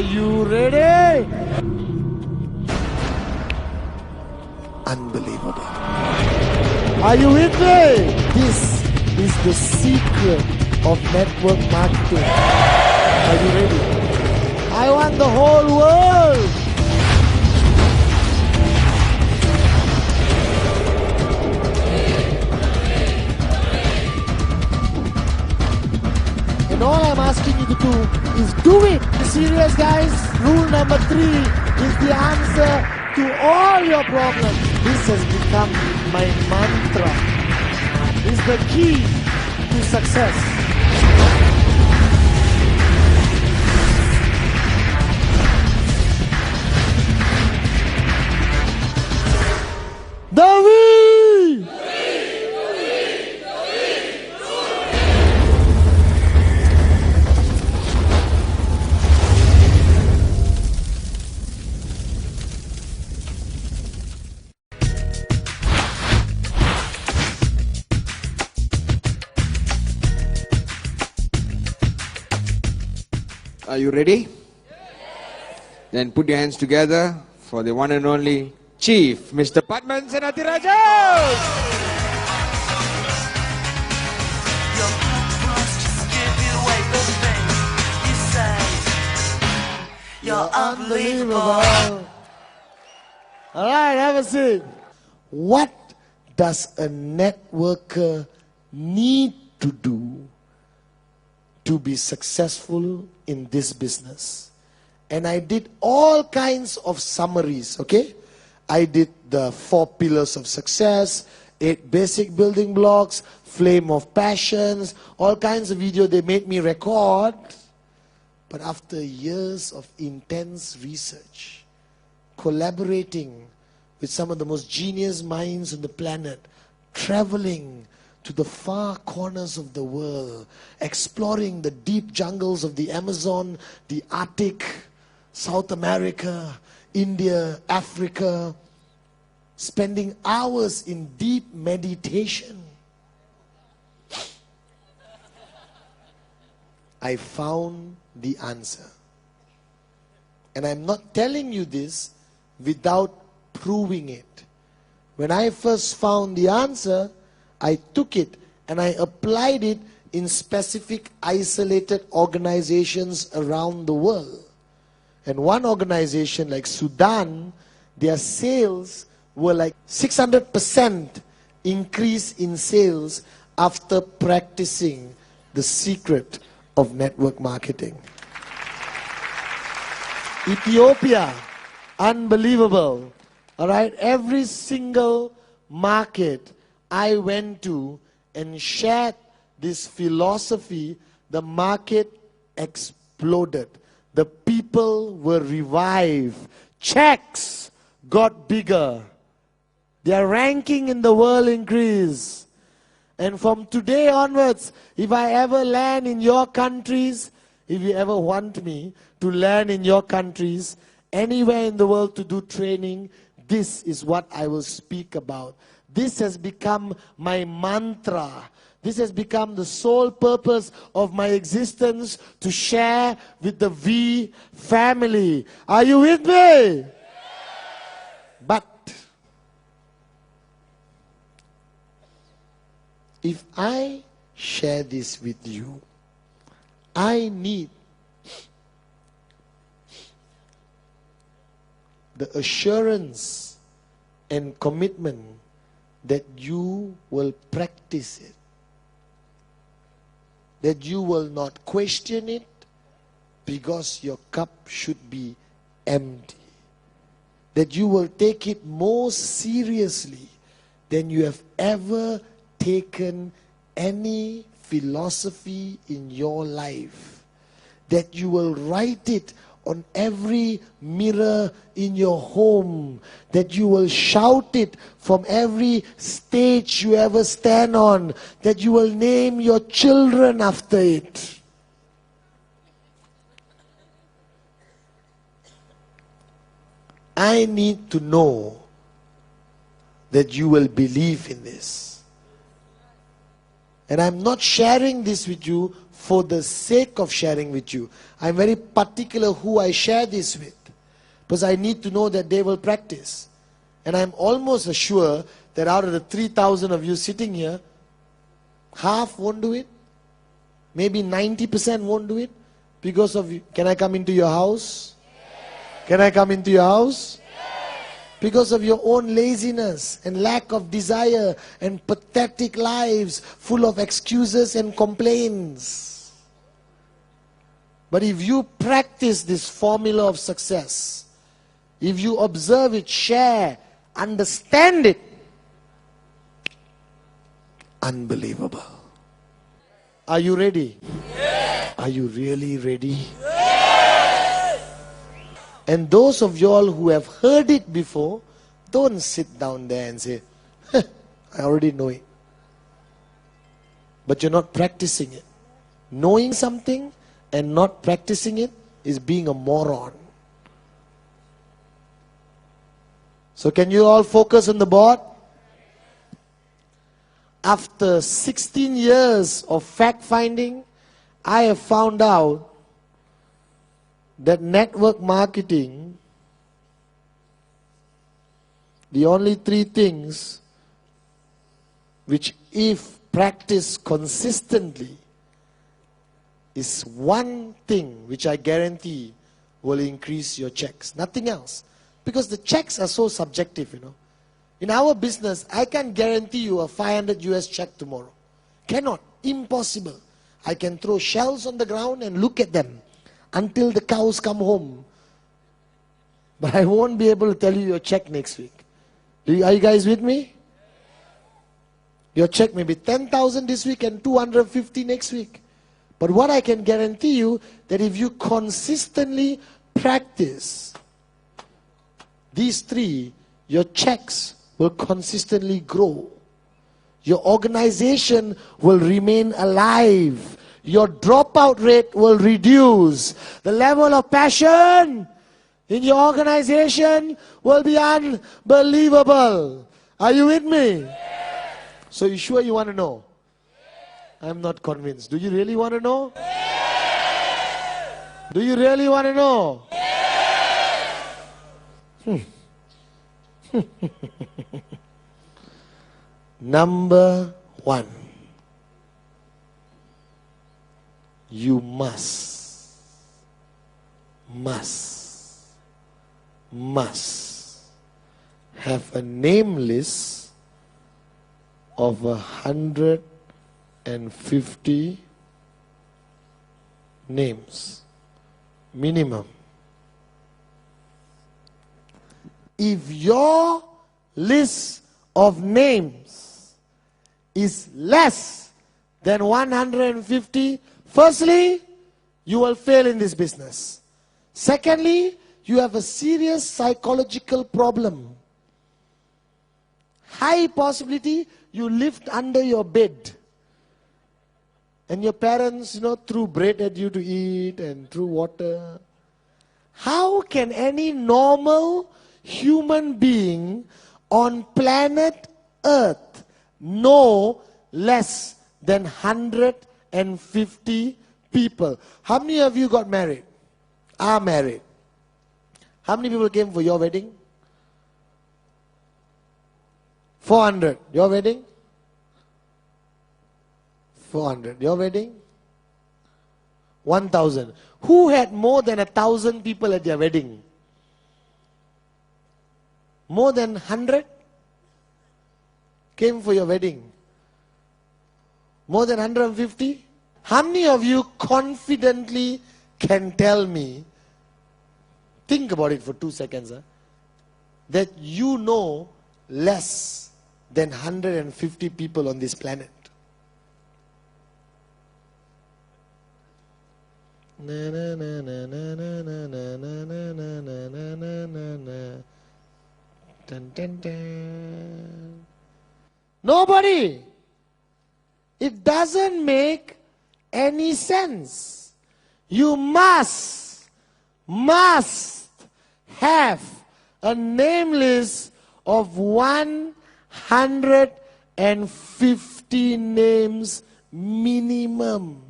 you ready? Unbelievable. Are you with me? This is the secret of network marketing. Are you ready? I want the whole world. And all I'm asking you to do is do it. You serious, guys? Rule number 3 is the answer to all your problems. This has become my mantra. It's the key to success. The we! Are you ready? Yes. Then put your hands together for the one and only Chief, Mr. Patman Pravila. You're unbelievable. All right, have a seat. What does a networker need to do to be successful in this business? And I did all kinds of summaries, okay? I did the 4 pillars of success, 8 basic building blocks, flame of passions, all kinds of video they made me record. But after years of intense research, collaborating with some of the most genius minds on the planet, traveling to the far corners of the world, exploring the deep jungles of the Amazon, the Arctic, South America, India, Africa, spending hours in deep meditation, I found the answer. And I'm not telling you this without proving it. When I first found the answer, I took it and I applied it in specific isolated organizations around the world. And one organization like Sudan, their sales were like 600% increase in sales after practicing the secret of network marketing. Ethiopia, unbelievable. All right, every single market I went to and shared this philosophy, the market exploded. The people were revived. Checks got bigger. Their ranking in the world increased. And from today onwards, if I ever land in your countries, if you ever want me to land in your countries, anywhere in the world to do training, this is what I will speak about. This has become my mantra. This has become the sole purpose of my existence, to share with the V family. Are you with me? But if I share this with you, I need the assurance and commitment that you will practice it. That you will not question it, because your cup should be empty. That you will take it more seriously than you have ever taken any philosophy in your life. That you will write it on every mirror in your home. That you will shout it from every stage you ever stand on. That you will name your children after it. I need to know that you will believe in this. And I'm not sharing this with you for the sake of sharing with you. I'm very particular who I share this with, because I need to know that they will practice. And I'm almost sure that out of the 3,000 of you sitting here, half won't do it. Maybe 90% won't do it because of you. Can I come into your house? Yes. Can I come into your house? Yes. Because of your own laziness and lack of desire and pathetic lives full of excuses and complaints. But if you practice this formula of success, if you observe it, share, understand it, unbelievable. Are you ready? Yes. Are you really ready? Yes. And those of you all who have heard it before, don't sit down there and say, I already know it. But you're not practicing it. Knowing something and not practicing it is being a moron. So can you all focus on the board? After 16 years of fact-finding, I have found out that network marketing, the only three things which, if practiced consistently, is one thing which I guarantee will increase your checks. Nothing else. Because the checks are so subjective, you know. In our business, I can't guarantee you a 500 US check tomorrow. Cannot. Impossible. I can throw shells on the ground and look at them until the cows come home. But I won't be able to tell you your check next week. Are you guys with me? Your check may be 10,000 this week and 250 next week. But what I can guarantee you, that if you consistently practice these three, your checks will consistently grow. Your organization will remain alive. Your dropout rate will reduce. The level of passion in your organization will be unbelievable. Are you with me? Yes. So you sure you want to know? Yes. I'm not convinced. Do you really want to know? Yes. Do you really want to know? Yes. Number one, you must have a name list of 150 names minimum. If your list of names is less than 150, firstly, you will fail in this business. Secondly, you have a serious psychological problem. High possibility you lived under your bed. And your parents, threw bread at you to eat and threw water. How can any normal human being on planet Earth know less than 150 people? How many of you got married? Are married? How many people came for your wedding? 400. Your wedding? 400. Your wedding? 1,000. Who had more than 1,000 people at their wedding? More than 100 came for your wedding. More than 150? How many of you confidently can tell me, think about it for 2 seconds, that you know less than 150 people on this planet? Na na na na na na na na na na na na na. Dun, dun, dun. Nobody. It doesn't make any sense. You must have a name list of 150 names minimum.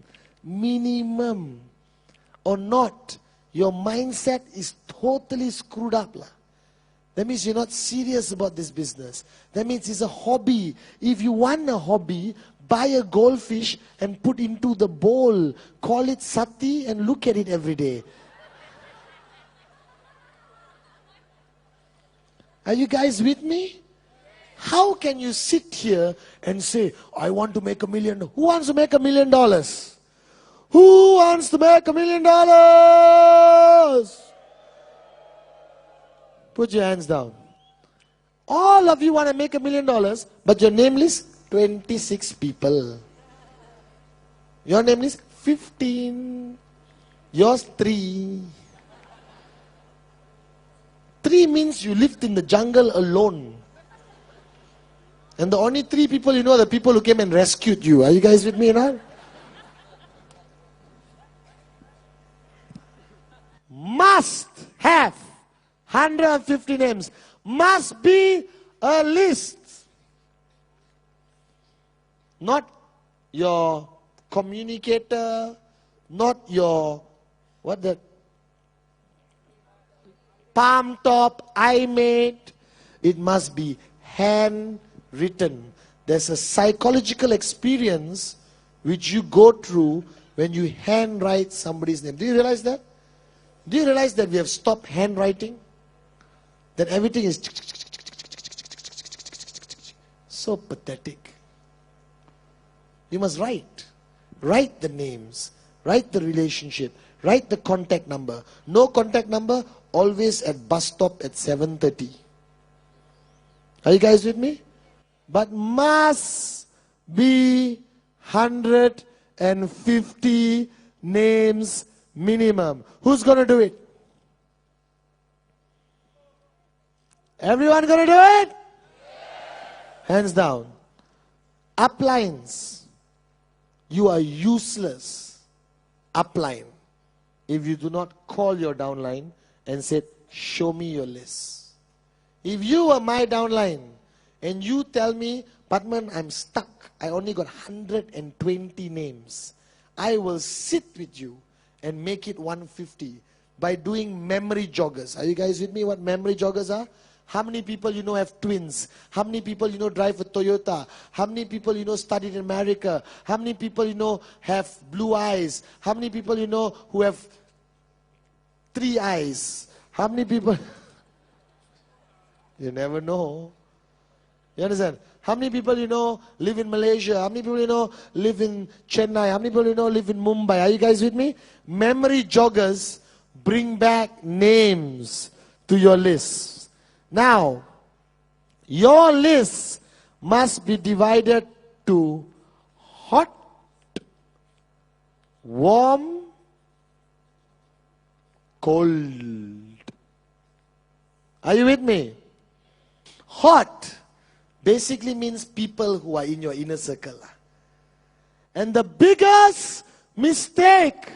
minimum or not, your mindset is totally screwed up. That means you're not serious about this business. That means it's a hobby. If you want a hobby, buy a goldfish and put into the bowl. Call it sati and look at it every day. Are you guys with me? How can you sit here and say, I want to make $1 million? Who wants to make $1 million? Who wants to make $1 million? Put your hands down. All of you want to make $1 million, but your name list, 26 people. Your name list, 15. Yours, 3. 3 means you lived in the jungle alone. And the only 3 people you know are the people who came and rescued you. Are you guys with me now? Must have 150 names. Must be a list. Not your communicator, not your, palm top, iMate. It must be handwritten. There's a psychological experience which you go through when you handwrite somebody's name. Do you realize that? Do you realize that we have stopped handwriting? That everything is so pathetic. You must write. Write the names. Write the relationship. Write the contact number. No contact number, always at bus stop at 7:30. Are you guys with me? But must be 150 names minimum. Who's going to do it? Everyone going to do it? Hands down. Uplines. You are useless. Upline. If you do not call your downline and say, show me your list. If you were my downline and you tell me, Pатman, I'm stuck. I only got 120 names. I will sit with you and make it 150 by doing memory joggers. Are you guys with me what memory joggers are? How many people you know have twins? How many people you know drive a Toyota? How many people you know studied in America? How many people you know have blue eyes? How many people you know who have 3 eyes? How many people? You never know. You understand? How many people you know live in Malaysia? How many people you know live in Chennai? How many people you know live in Mumbai? Are you guys with me? Memory joggers bring back names to your list. Now, your list must be divided to hot, warm, cold. Are you with me? Hot basically means people who are in your inner circle. And the biggest mistake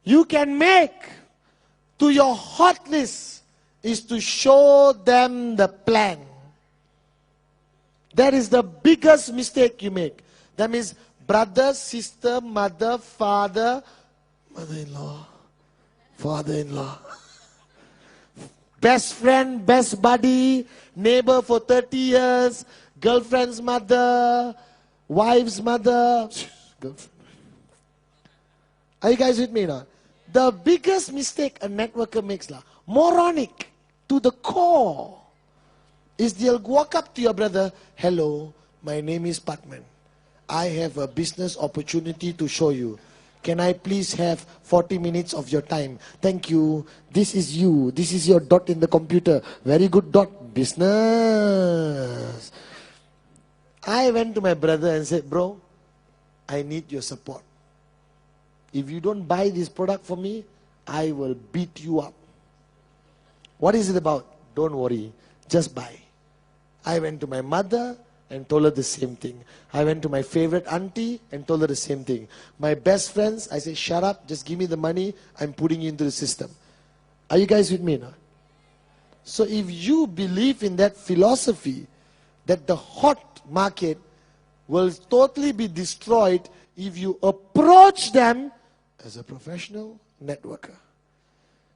you can make to your hot list is to show them the plan. That is the biggest mistake you make. That means brother, sister, mother, father, mother-in-law, father-in-law, best friend, best buddy, neighbor for 30 years, girlfriend's mother, wife's mother. Are you guys with me now? The biggest mistake a networker makes, moronic to the core, is they'll walk up to your brother, hello, my name is Patman. I have a business opportunity to show you. Can I please have 40 minutes of your time? Thank you. This is you. This is your dot in the computer. Very good dot. Business. I went to my brother and said, bro, I need your support. If you don't buy this product for me, I will beat you up. What is it about? Don't worry. Just buy. I went to my mother and told her the same thing. I went to my favorite auntie and told her the same thing. My best friends, I said, shut up, just give me the money, I'm putting you into the system. Are you guys with me now? So if you believe in that philosophy, that the hot market will totally be destroyed if you approach them as a professional networker.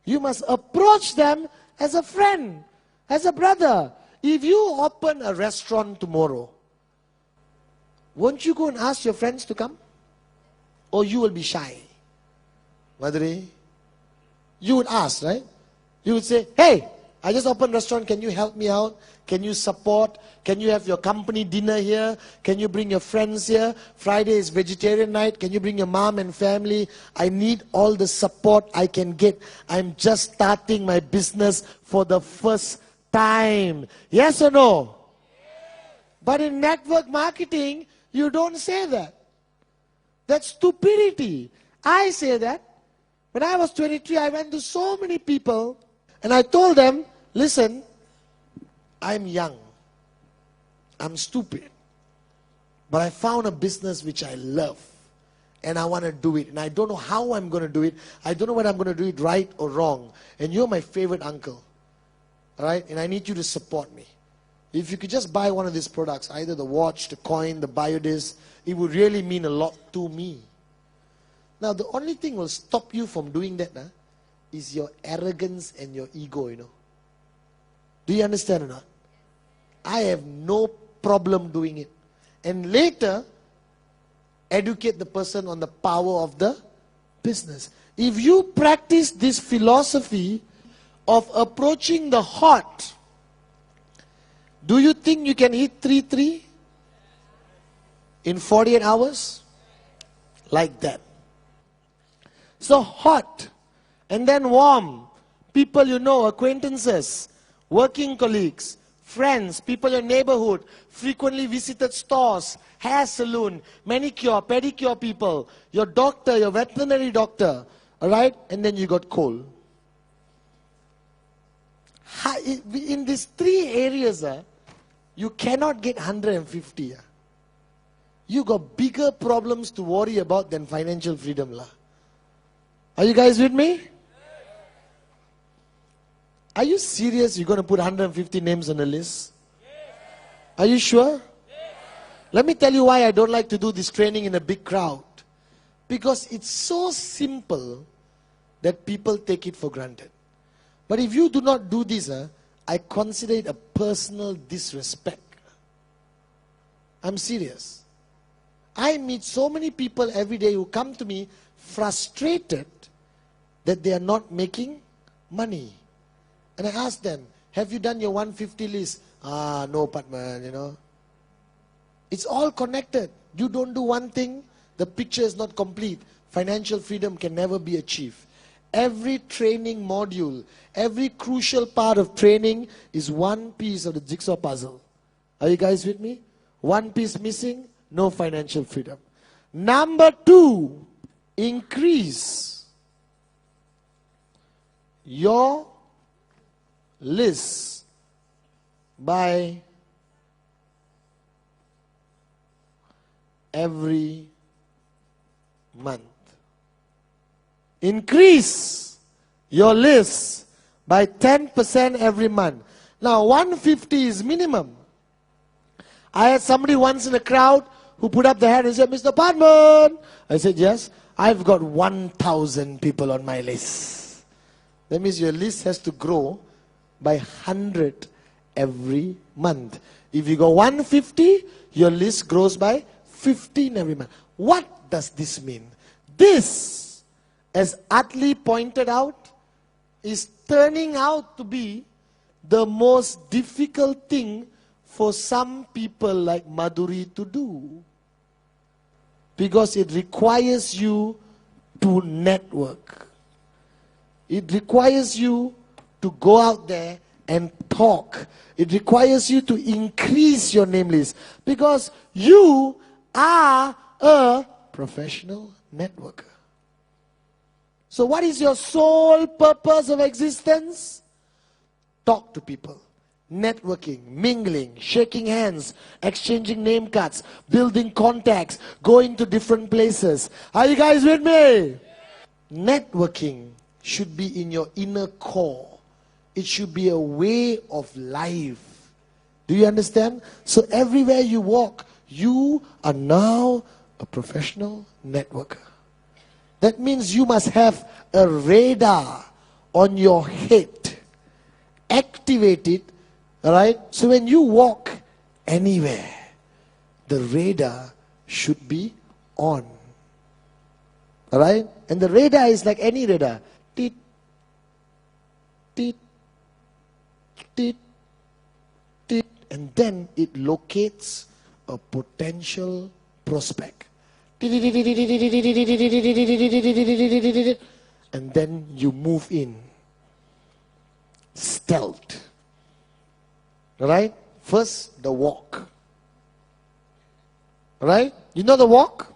You must approach them as a friend, as a brother. If you open a restaurant tomorrow, won't you go and ask your friends to come? Or you will be shy? Madhuri, you would ask, right? You would say, hey, I just opened a restaurant, can you help me out? Can you support? Can you have your company dinner here? Can you bring your friends here? Friday is vegetarian night. Can you bring your mom and family? I need all the support I can get. I'm just starting my business for the first time. Yes or no? But in network marketing, you don't say that. That's stupidity. I say that. When I was 23, I went to so many people and I told them, listen, I'm young. I'm stupid. But I found a business which I love. And I want to do it. And I don't know how I'm going to do it. I don't know whether I'm going to do it right or wrong. And you're my favorite uncle. Alright? And I need you to support me. If you could just buy one of these products, either the watch, the coin, the biodisc, it would really mean a lot to me. Now, the only thing will stop you from doing that is your arrogance and your ego, you know. Do you understand or not? I have no problem doing it. And later, educate the person on the power of the business. If you practice this philosophy of approaching the hot, do you think you can hit 3-3 in 48 hours? Like that. So hot, and then warm. People you know, acquaintances, working colleagues, friends, people in your neighborhood, frequently visited stores, hair salon, manicure, pedicure people, your doctor, your veterinary doctor, alright? And then you got cold. In these three areas, you cannot get 150. You got bigger problems to worry about than financial freedom. Are you guys with me? Are you serious you're going to put 150 names on a list? Are you sure? Let me tell you why I don't like to do this training in a big crowd. Because it's so simple that people take it for granted. But if you do not do this, I consider it a personal disrespect. I'm serious. I meet so many people every day who come to me frustrated that they are not making money. And I ask them, have you done your 150 list? No, Pатman, you know. It's all connected. You don't do one thing, the picture is not complete. Financial freedom can never be achieved. Every training module, every crucial part of training is one piece of the jigsaw puzzle. Are you guys with me? One piece missing, no financial freedom. Number 2, increase your list by every month. Increase your list by 10% every month. Now 150 is minimum. I had somebody once in a crowd who put up their hand and said, Mr. Patman. I said, yes, I've got 1,000 people on my list. That means your list has to grow by 100 every month. If you go 150, your list grows by 15 every month. What does this mean? This, as Atlee pointed out, is turning out to be the most difficult thing for some people like Madhuri to do. Because it requires you to network. It requires you to go out there and talk. It requires you to increase your name list. Because you are a professional networker. So what is your sole purpose of existence? Talk to people. Networking, mingling, shaking hands, exchanging name cards, building contacts, going to different places. Are you guys with me? Networking should be in your inner core. It should be a way of life. Do you understand? So everywhere you walk, you are now a professional networker. That means you must have a radar on your head. Activate it, alright? So when you walk anywhere, the radar should be on. Alright? And the radar is like any radar. Teet, teet, teet, teet. And then it locates a potential prospect. And then you move in. Stealth. Alright? First, the walk. Alright? You know the walk?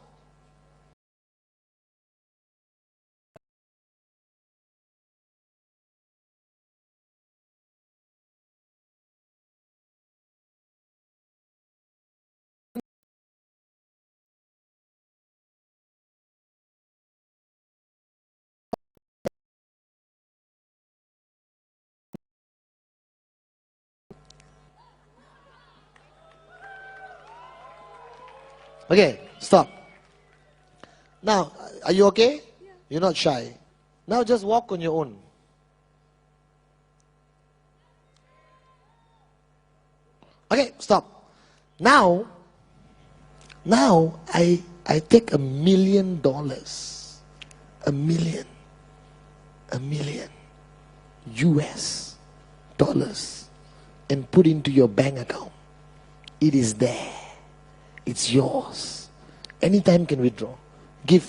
Okay, stop. Now, are you okay? You're not shy. Now just walk on your own. Okay, stop. Now I take $1 million. $1 million. $1 million US dollars and put into your bank account. It is there. It's yours. Anytime can withdraw. Give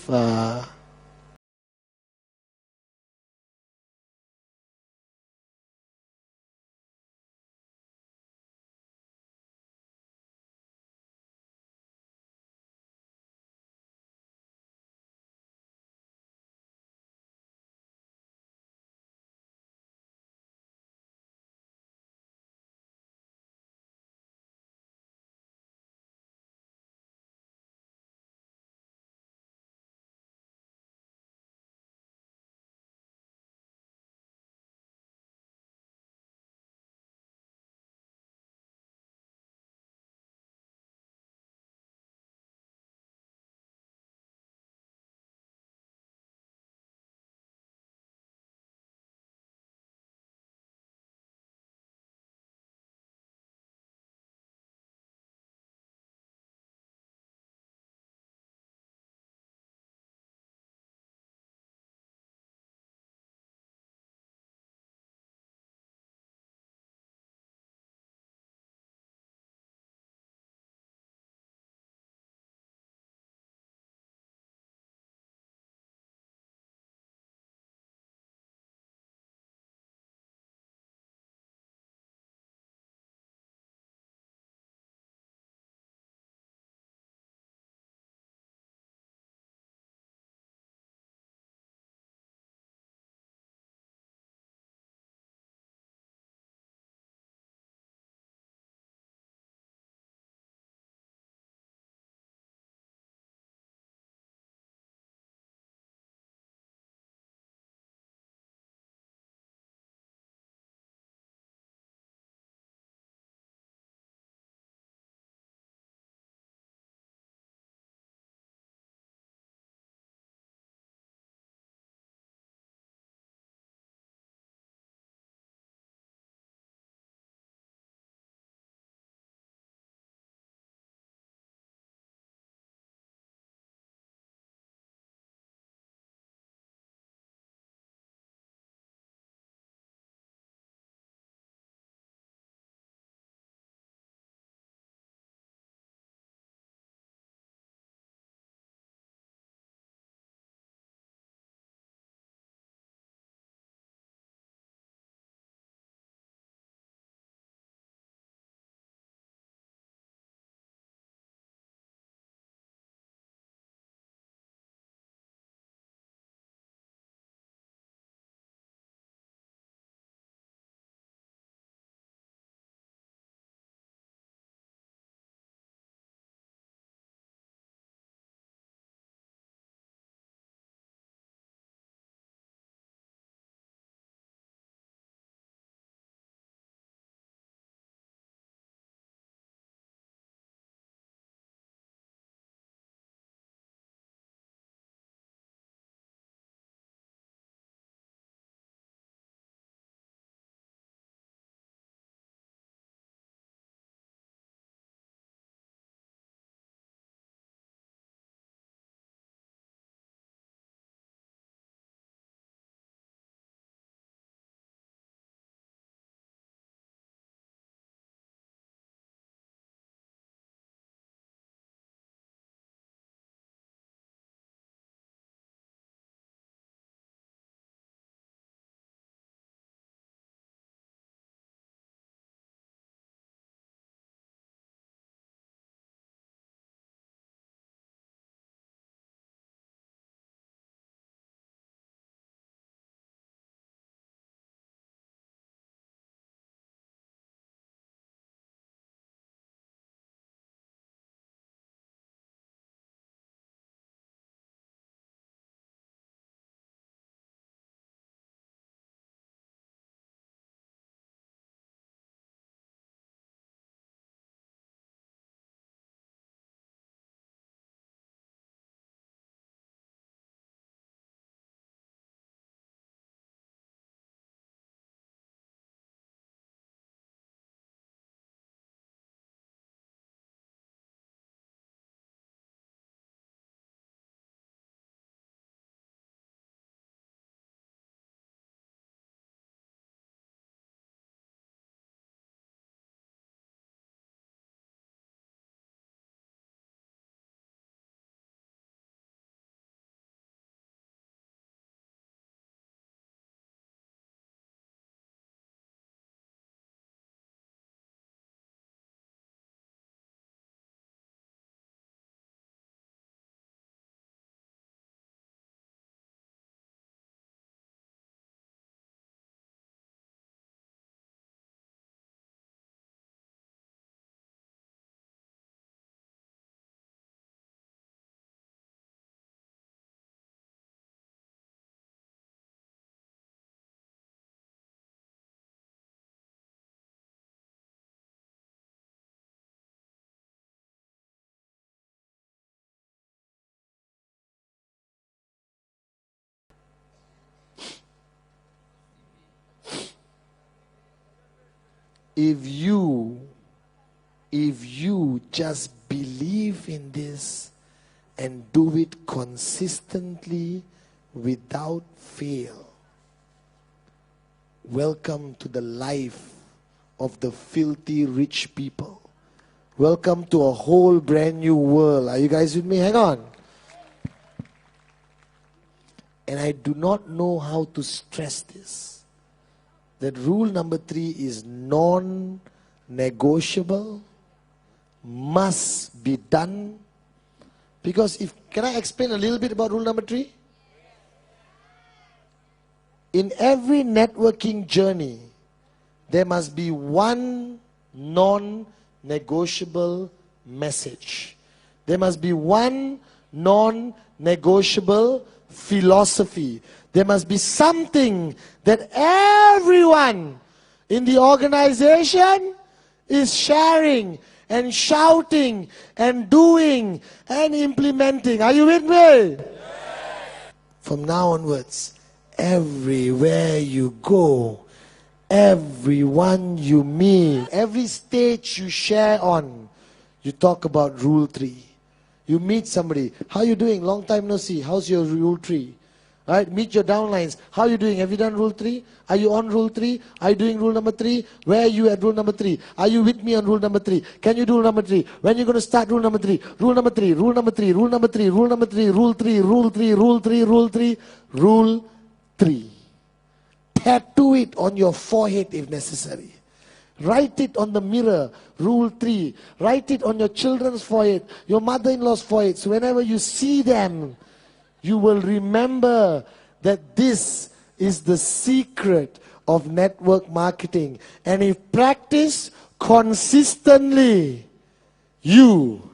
if you just believe in this and do it consistently without fail, welcome to the life of the filthy rich people. Welcome to a whole brand new world. Are you guys with me? Hang on. And I do not know how to stress this. That rule number 3 is non-negotiable, must be done. Because can I explain a little bit about rule number 3? In every networking journey, there must be one non-negotiable message. There must be one non-negotiable philosophy. There must be something that everyone in the organization is sharing and shouting and doing and implementing. Are you with me? Yes. From now onwards, everywhere you go, everyone you meet, every stage you share on, you talk about rule 3. You meet somebody, how you doing? Long time no see. How's your rule 3? Right? Meet your downlines. How are you doing? Have you done rule 3? Are you on rule 3? Are you doing rule number 3? Where are you at rule number 3? Are you with me on rule number 3? Can you do rule number 3? When are you going to start rule number 3? Rule number 3, rule number 3, rule number 3, rule number 3, rule 3, rule 3, rule 3, rule 3, rule 3. Tattoo it on your forehead if necessary. Write it on the mirror, rule 3. Write it on your children's forehead, your mother-in-law's forehead. So whenever you see them, you will remember that this is the secret of network marketing. And if practiced consistently, you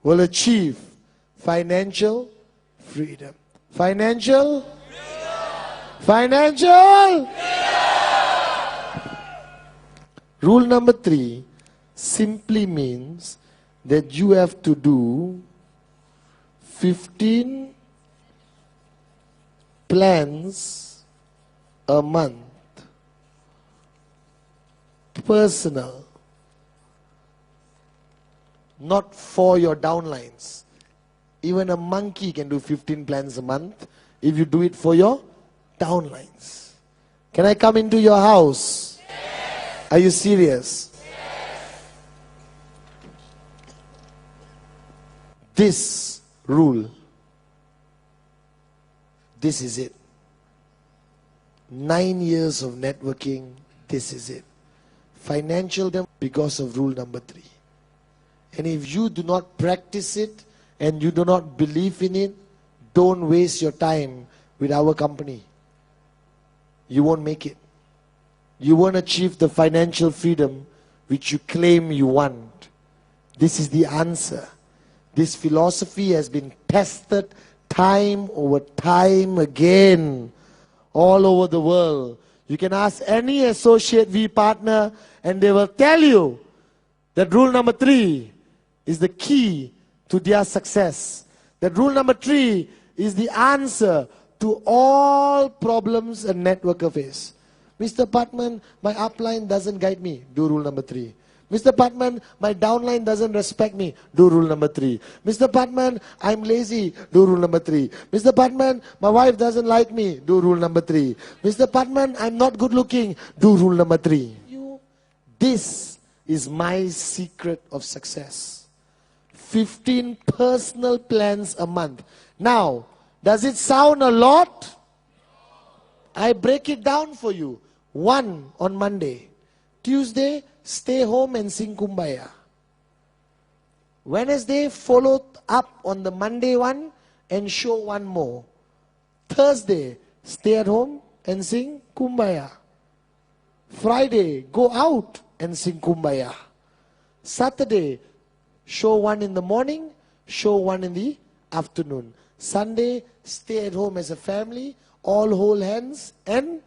will achieve financial freedom. Financial freedom. Financial freedom. Rule number 3 simply means that you have to do 15 plans a month. Personal. Not for your downlines. Even a monkey can do 15 plans a month if you do it for your downlines. Can I come into your house? Yes. Are you serious? Yes. This rule, this is it. 9 years of networking, this is it. Financial because of rule number 3. And if you do not practice it and you do not believe in it, don't waste your time with our company. You won't make it. You won't achieve the financial freedom which you claim you want. This is the answer. This philosophy has been tested time over time again all over the world. You can ask any associate V partner and they will tell you that rule number 3 is the key to their success. That rule number 3 is the answer to all problems a networker face. Mr. Putman, my upline doesn't guide me. Do rule number 3. Mr. Putman, my downline doesn't respect me. Do rule number 3. Mr. Putman, I'm lazy. Do rule number 3. Mr. Putman, my wife doesn't like me. Do rule number 3. Mr. Putman, I'm not good looking. Do rule number 3. This is my secret of success. 15 personal plans a month. Now, does it sound a lot? I break it down for you. 1 on Monday. Tuesday, stay home and sing Kumbaya. Wednesday, follow up on the Monday one and show one more. Thursday, stay at home and sing Kumbaya. Friday, go out and sing Kumbaya. Saturday, show one in the morning, show one in the afternoon. Sunday, stay at home as a family, all hold hands and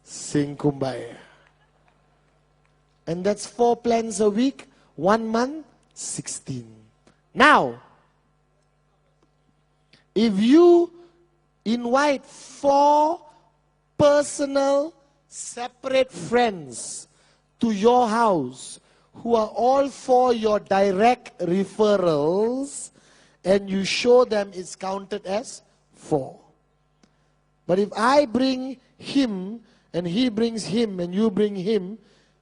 sing Kumbaya. And that's 4 plans a week, 1 month, 16. Now, if you invite 4 personal, separate friends to your house who are all for your direct referrals, and you show them it's counted as 4. But if I bring him, and he brings him, and you bring him,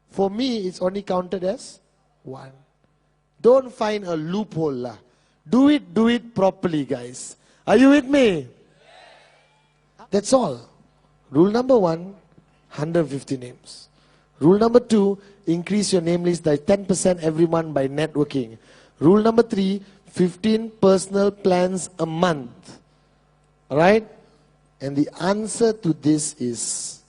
for me it's only counted as 1. Don't find a loophole lah. Do it properly, guys. Are you with me? That's all. Rule number 1, 150 names. Rule number 2, increase your name list by 10% every month by networking. Rule number 3, 15 personal plans a month. Alright? And the answer to this is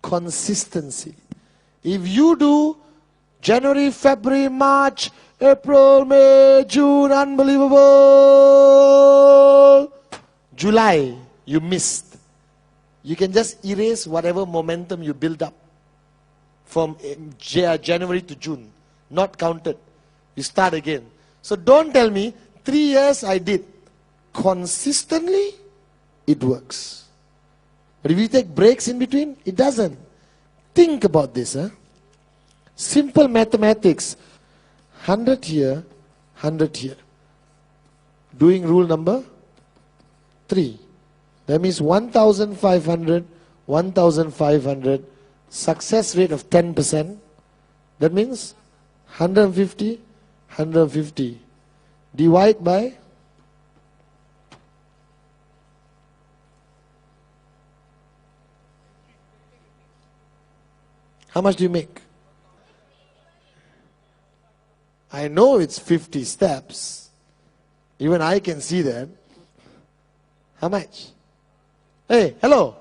consistency. If you do January, February, March, April, May, June, unbelievable. July, you missed. You can just erase whatever momentum you build up from January to June. Not counted. You start again. So don't tell me, 3 years I did. Consistently, it works. But if you take breaks in between, it doesn't. Think about this. Simple mathematics. 100 here, 100 here. Doing rule number 3. That means 1,500, 1,500. Success rate of 10%. That means 150, 150. Divide by how much do you make? I know it's 50 steps. Even I can see that. How much? Hey, hello.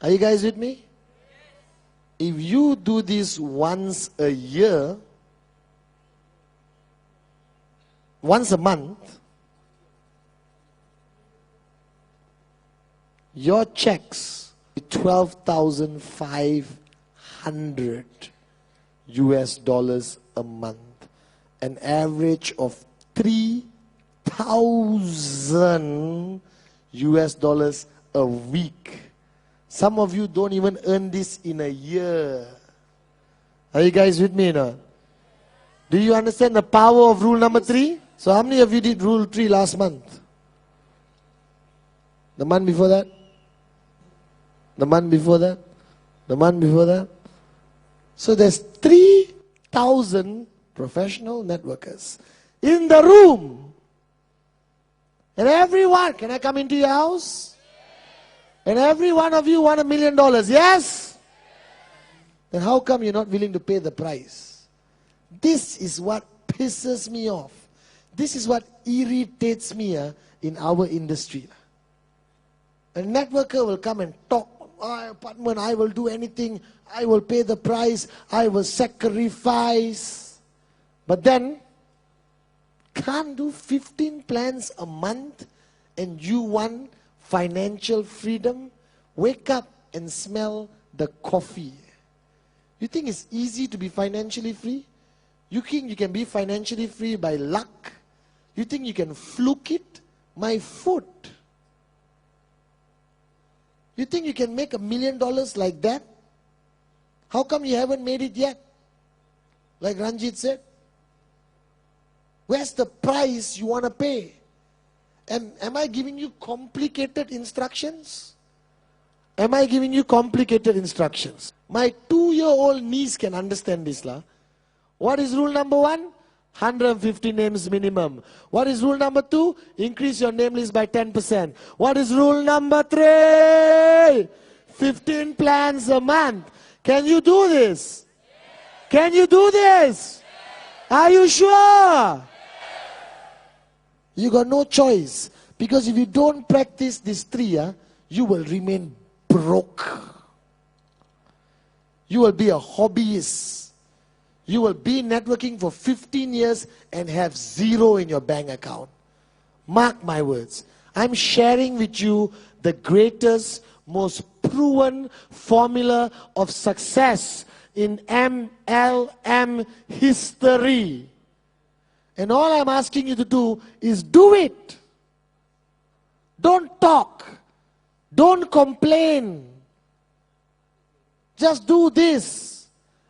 Are you guys with me? If you do this once a year, once a month, your checks $12,500 US a month, an average of 3,000 US a week. Some of you don't even earn this in a year. Are you guys with me now? Do you understand the power of rule number 3? So how many of you did rule 3 last month? The month before that? The month before that? The month before that? So there's 3,000 professional networkers in the room. And everyone, can I come into your house? And every one of you want $1 million, yes? Then how come you're not willing to pay the price? This is what pisses me off. This is what irritates me in our industry. A networker will come and talk. Patman, I will do anything. I will pay the price. I will sacrifice. But then, can't do 15 plans a month and you want financial freedom? Wake up and smell the coffee. You think it's easy to be financially free? You think you can be financially free by luck? You think you can fluke it? My foot. You think you can make $1 million like that? How come you haven't made it yet? Like Ranjit said. Where's the price you want to pay? And am I giving you complicated instructions? Am I giving you complicated instructions? My 2-year-old niece can understand this. What is rule number 1? 150 names minimum. What is rule number 2? Increase your name list by 10%. What is rule number 3? 15 plans a month. Can you do this? Can you do this? Are you sure? You got no choice. Because if you don't practice these 3, you will remain broke. You will be a hobbyist. You will be networking for 15 years and have 0 in your bank account. Mark my words. I'm sharing with you the greatest, most proven formula of success in MLM history. And all I'm asking you to do is do it. Don't talk. Don't complain. Just do this.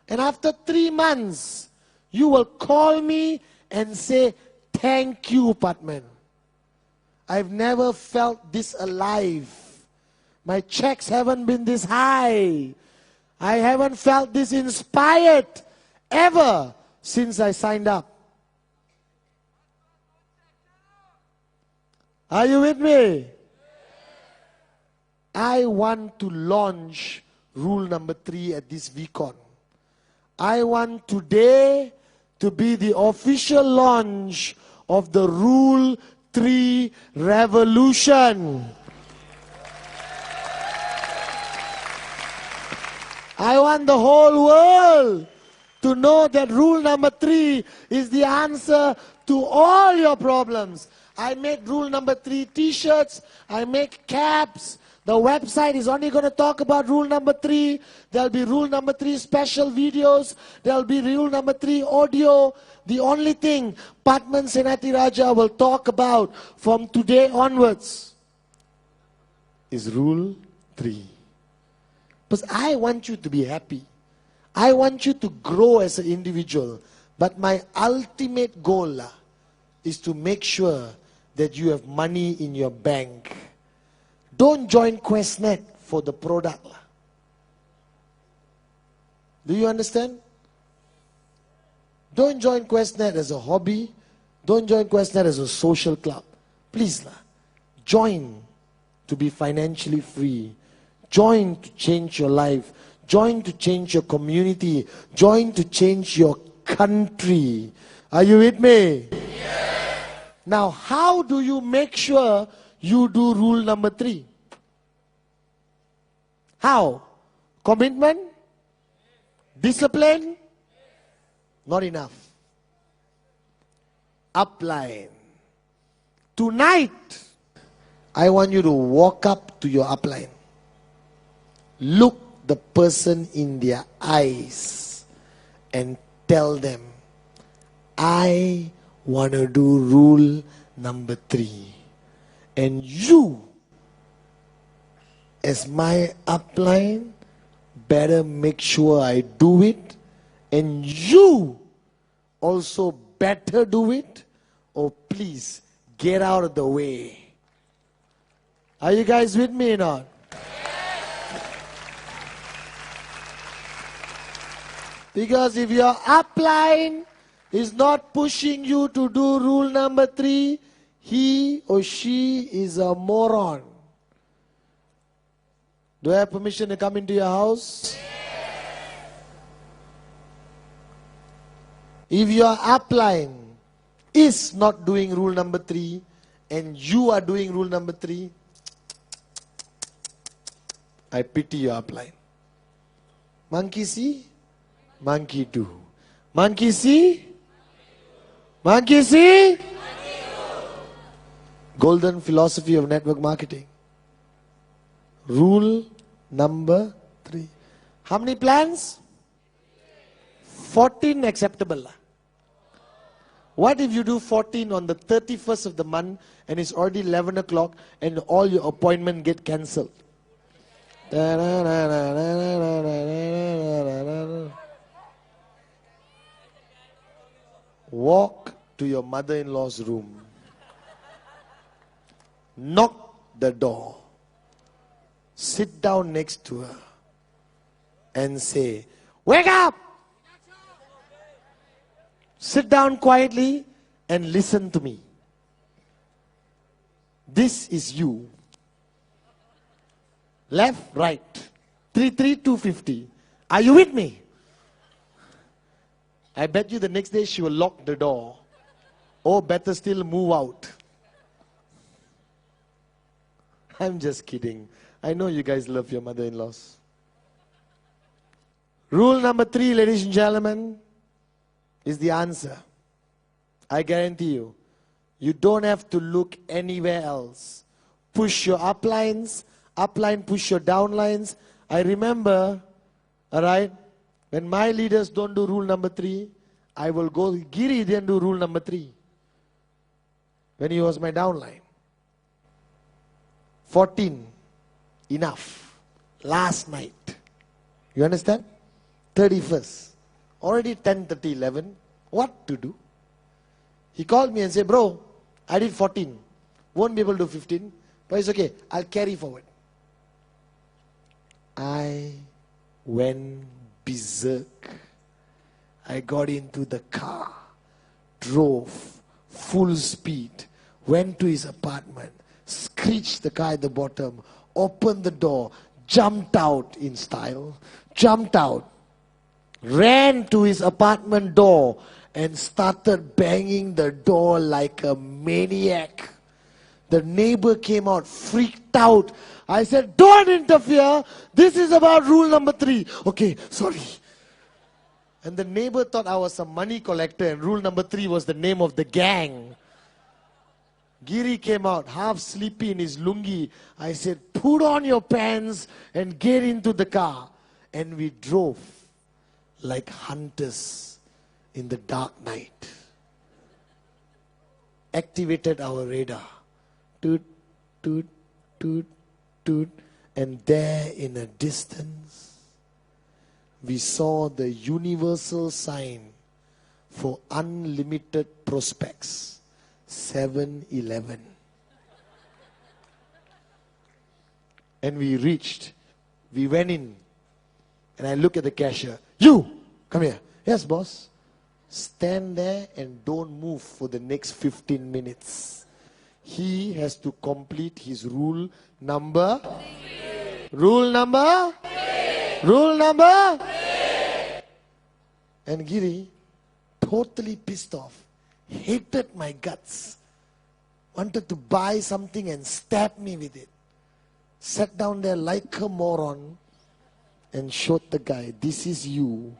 And after 3 months, you will call me and say, thank you, Pатman. I've never felt this alive. My checks haven't been this high. I haven't felt this inspired ever since I signed up. Are you with me? I want to launch rule number 3 at this VCon. I want today to be the official launch of the Rule 3 revolution. I want the whole world to know that rule number 3 is the answer to all your problems. I make rule number 3 t-shirts, I make caps. The website is only going to talk about rule number 3. There'll be rule number 3 special videos. There'll be rule number 3 audio. The only thing Pатman Senati Raja will talk about from today onwards is rule 3. Because I want you to be happy. I want you to grow as an individual. But my ultimate goal is to make sure that you have money in your bank. Don't join QuestNet for the product. Do you understand? Don't join QuestNet as a hobby. Don't join QuestNet as a social club. Please, join to be financially free. Join to change your life. Join to change your community. Join to change your country. Are you with me? Yes. Now, how do you make sure you do rule number 3? How? Commitment? Discipline? Not enough. Upline. Tonight, I want you to walk up to your upline. Look the person in their eyes and tell them, I want to do rule number 3. And you, as my upline, better make sure I do it. And you also better do it. Or please, get out of the way. Are you guys with me or not? Because if your upline is not pushing you to do rule number 3, he or she is a moron. Do I have permission to come into your house? If your upline is not doing rule number 3 and you are doing rule number 3, I pity your upline. Monkey see, monkey do. Monkey see, monkey see. Golden philosophy of network marketing. Rule number 3. How many plans? 14 acceptable. What if you do 14 on the 31st of the month and it's already 11 o'clock and all your appointments get cancelled? Walk to your mother-in-law's room. Knock the door. Sit down next to her and say, wake up! Sit down quietly and listen to me. This is you. Left, right. 33250. Are you with me? I bet you the next day she will lock the door. Or better still, move out. I'm just kidding. I know you guys love your mother-in-laws. Rule number 3, ladies and gentlemen, is the answer. I guarantee you, you don't have to look anywhere else. push your uplines. Upline push your downlines. I remember, all right, when my leaders don't do rule number 3, I will go, Giri didn't do rule number 3 when he was my downline. 14, enough. Last night. You understand? 31st. Already 10:30, 11. What to do? He called me and said, bro, I did 14. Won't be able to do 15. But it's okay. I'll carry forward. I went berserk. I got into the car, drove full speed, went to his apartment, screeched the car at the bottom, opened the door, jumped out in style, jumped out, ran to his apartment door and started banging the door like a maniac. The neighbor came out, freaked out. I said, don't interfere. This is about rule number 3. Okay, sorry. And the neighbor thought I was a money collector and rule number 3 was the name of the gang. Giri came out, half sleepy in his lungi. I said, put on your pants and get into the car. And we drove like hunters in the dark night. Activated our radar. Toot, toot, toot, toot. And there in a distance, we saw the universal sign for unlimited prospects. 7-Eleven. And we reached. We went in. And I look at the cashier. You! Come here. Yes, boss. Stand there and don't move for the next 15 minutes. He has to complete his rule number. Rule number? Rule number? And Giri, totally pissed off, hated my guts, wanted to buy something and stab me with it. Sat down there like a moron and showed the guy, this is you.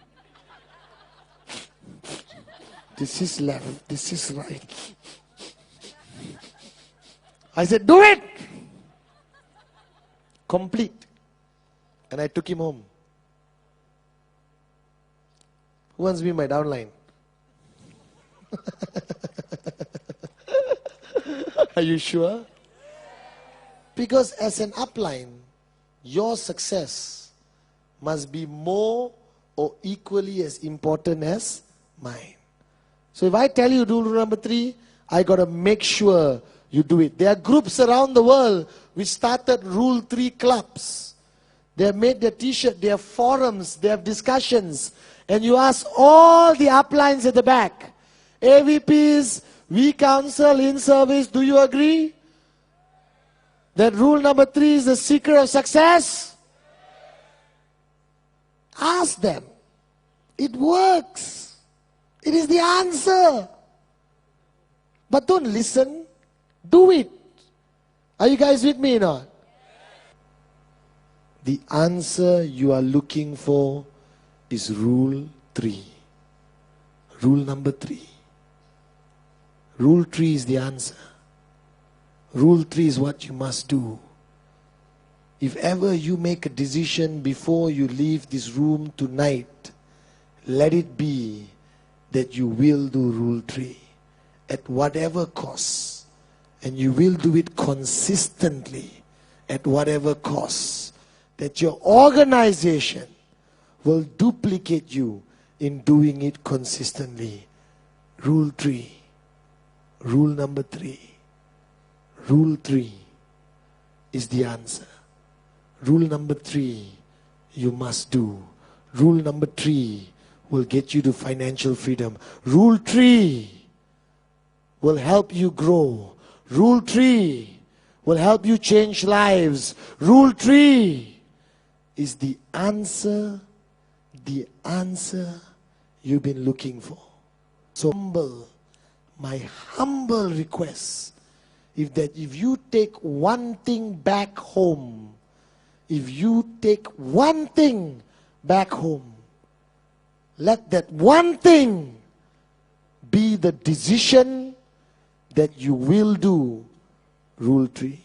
This is left, this is right. I said, do it! Complete. And I took him home. Who wants to be my downline? Are you sure? Because as an upline, your success must be more or equally as important as mine. So if I tell you do rule number 3, I got to make sure you do it. There are groups around the world which started Rule 3 clubs. They have made their t-shirt, they have forums, they have discussions. And you ask all the uplines at the back, AVPs, we counsel in service, do you agree? That rule number 3 is the secret of success? Ask them. It works. It is the answer. But don't listen. Do it. Are you guys with me or not? The answer you are looking for is rule 3. Rule number 3. Rule 3 is the answer. Rule 3 is what you must do. If ever you make a decision before you leave this room tonight, let it be that you will do rule 3 at whatever cost. And you will do it consistently at whatever cost. That your organization will duplicate you in doing it consistently. Rule 3. Rule number 3. Rule 3 is the answer. Rule number 3 you must do. Rule number 3 will get you to financial freedom. Rule 3 will help you grow. Rule 3 will help you change lives. Rule 3 is the answer you've been looking for. So my humble request, if you take one thing back home, if you take one thing back home, let that one thing be the decision that you will do rule 3.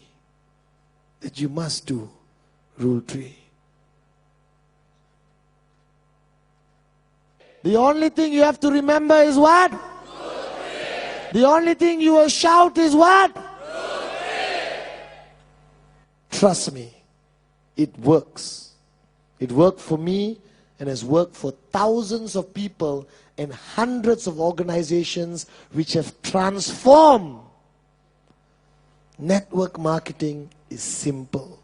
that you must do. Rule 3. The only thing you have to remember is what? The only thing you will shout is what? Trust me, it works. It worked for me and has worked for thousands of people and hundreds of organizations which have transformed. Network marketing is simple.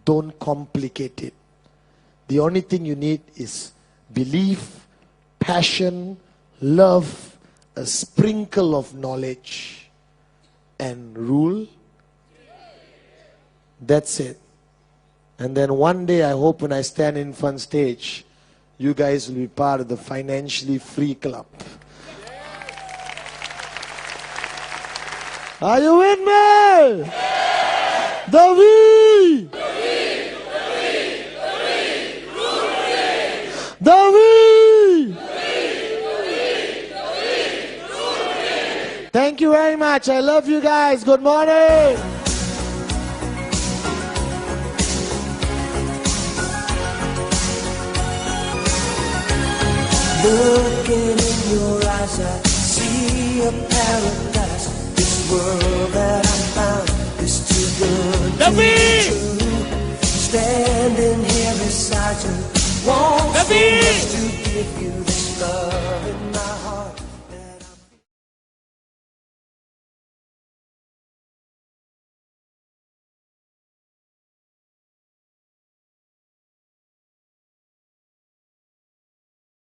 Don't complicate it. The only thing you need is belief, passion, love, a sprinkle of knowledge, and rule. That's it. And then one day, I hope when I stand in front stage, you guys will be part of the financially free club. Are you with me? The we! The we! Thank you very much. I love you guys. Good morning. Looking in your eyes, I see a paradise. This world that I found is too good to be true. Standing here beside you, want so much to give you this love.